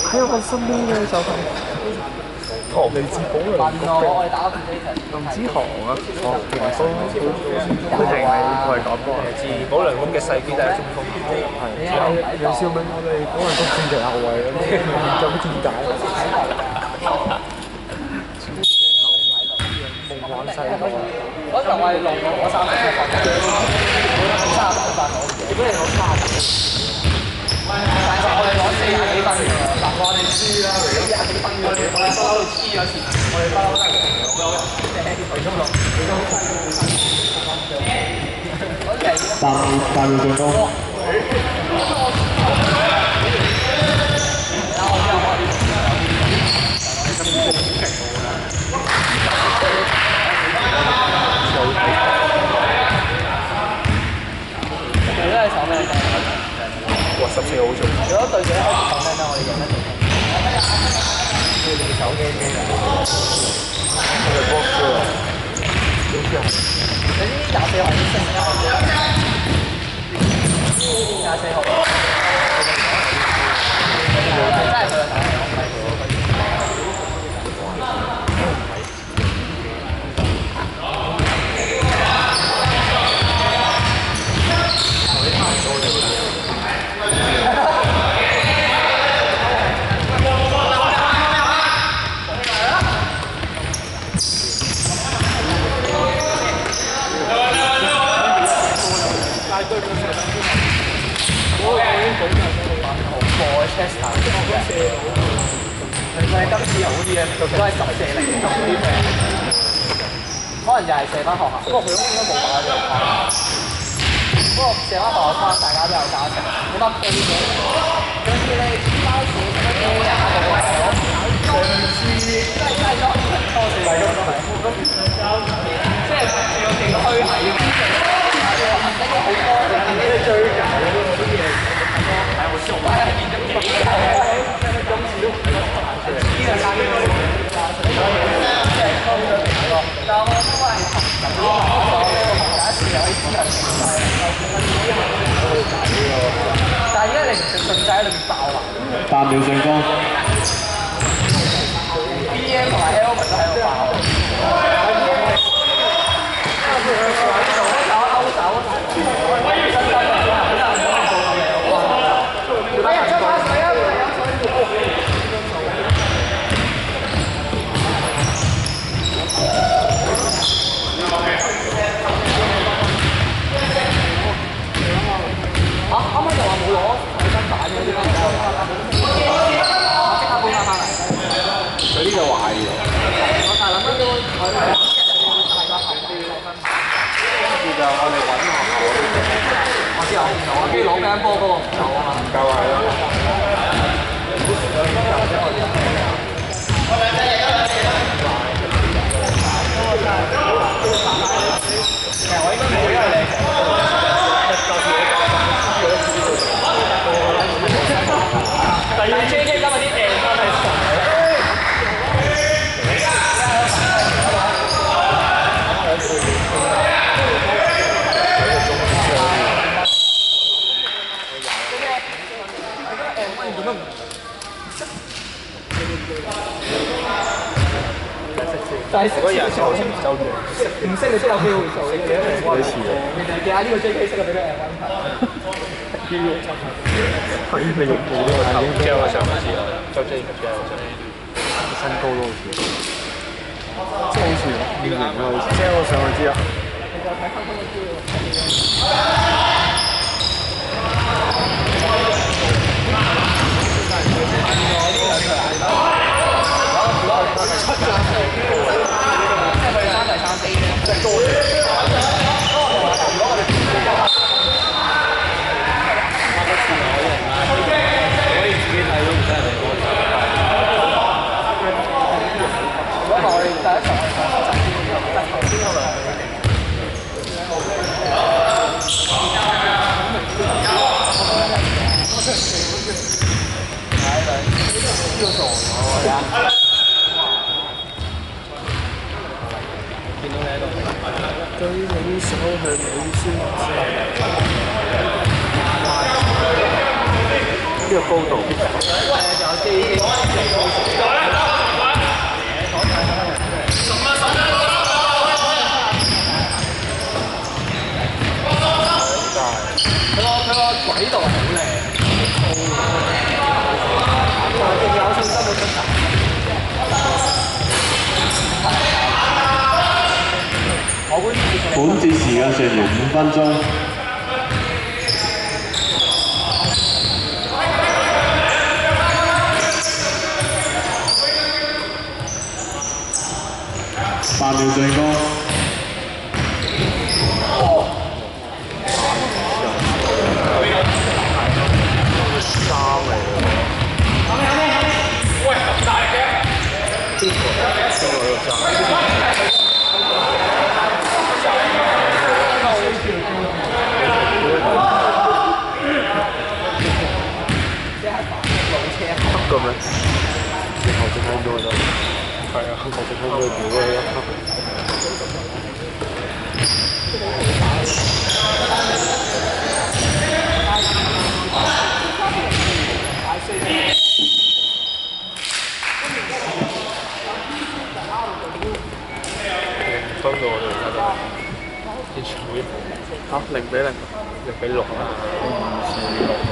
喺我身邊嘅就係唐利智保良局嘅林子航啊，其實都佢哋係咁喎。自保良局嘅世紀第一中鋒，係楊兆銘，我哋保良局戰旗後衞咁，有乜點解？夢幻世界。嗰場我係落到我30分，30分我唔記得。如果你攞30，但係我哋攞40幾分㗎，嗱我哋輸啦，40幾分我哋不嬲都黐咗線，我哋不嬲都係其中3秒進攻。哇，14好做。如果對住一開始講咩咧，我哋贏得仲佢哋手機機啊！我哋波輸啦，你知24號先升24號，真係佢嘅打今次好啲嘅，都係10射0中啲嘅，可能又係射翻學校，不過佢應該冇打呢個框。不過射翻學校框，大家都有加成。你乜 A 嘅？跟住你包住乜 A 啊？上次真係咗多謝你咁，即係有勁虛偽嘅，呢個好多嘅最假嘅嗰啲嘢，係我笑，但係變咗幾但係而家你唔食順仔喺裏面爆啊3秒進攻。！BM 同埋 L 都喺度爆。啱啱就話冇攞睇真版嗰啲啦，即刻搬翻嚟。佢呢個壞咗。我大諗都我哋大個後備攞分，跟住就我哋揾學校。我知我唔做啊，跟住攞乒乓波嗰個唔走啊嘛。唔夠係咯。其實我應該冇，因為你。但係 JK 今日啲訂單係神但係嗰日就唔識你都有機會做嘅，你一定開始嘅。你記下呢個 JK 識嘅俾佢 M1 題。係你用冇呢個頭，J 我上唔知啊，周 J 唔知啊，身高都好似，即係好似面型啊，好似。J 我上去知啊。你就睇翻嗰個招。舉起手向你宣戰。呢個高度。佢個軌道好靚，仲有信心冇出手。本節時間剩餘5分鐘。8秒進攻。喂，咁大力嘅？邊個喺度揸？咁樣，後隻睇到就係啊，後隻睇到屌啊！分到我哋而家都完全會嚇0-0，0-6啊！2-4-6喎，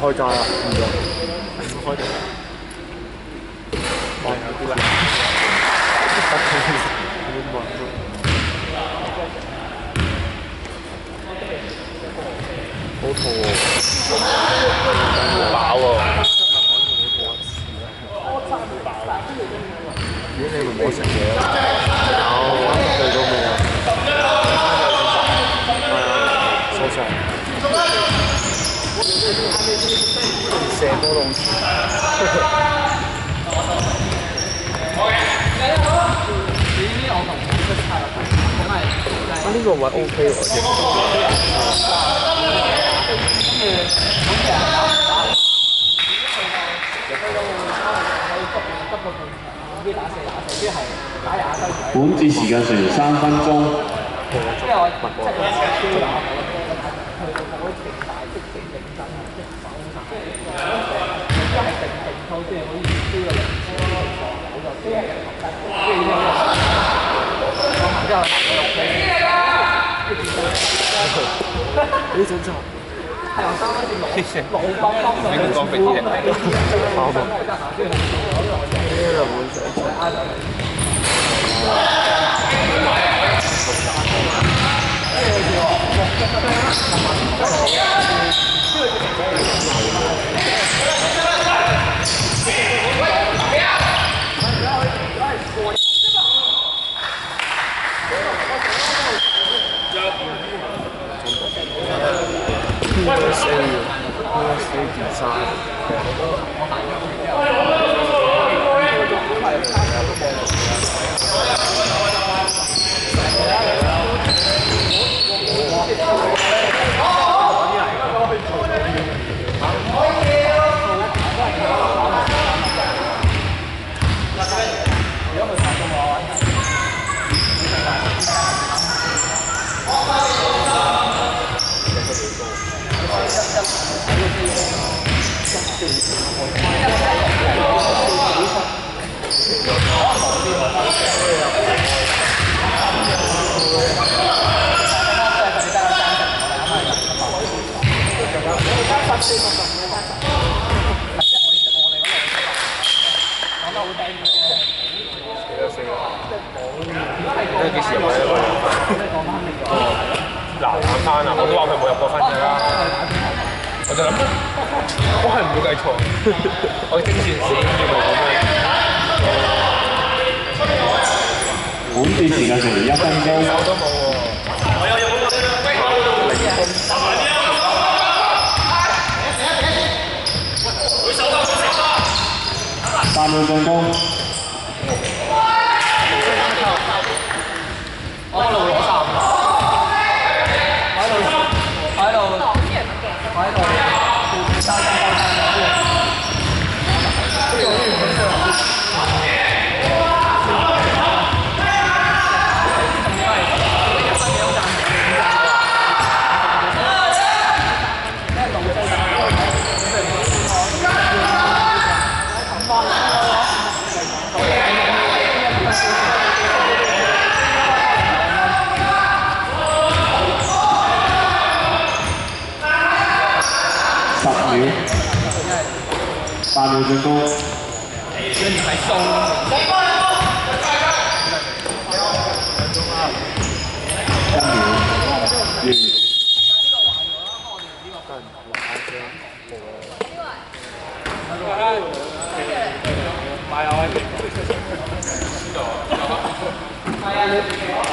開齋啦，唔用，開定啦。望有啲啦，好肚餓，飽喎。咦？你咪冇食嘢啊？有，去到未啊？係啊，收晒。射波都好似。呢個位 OK 喎，本節時間剩餘3分鐘。呢陣就係由3分至6分，你咁講俾啲人睇，啱啊！呢就會USA 件衫。幾時入去啊？嗱，冷餐啊！我都話佢冇入過分㗎啦。我就諗，我係唔會計錯。我精算師叫佢咁樣。本節時間剩餘1分鐘。手都冇喎。3秒進攻。我一路攞3，我喺度秒進攻。係啊，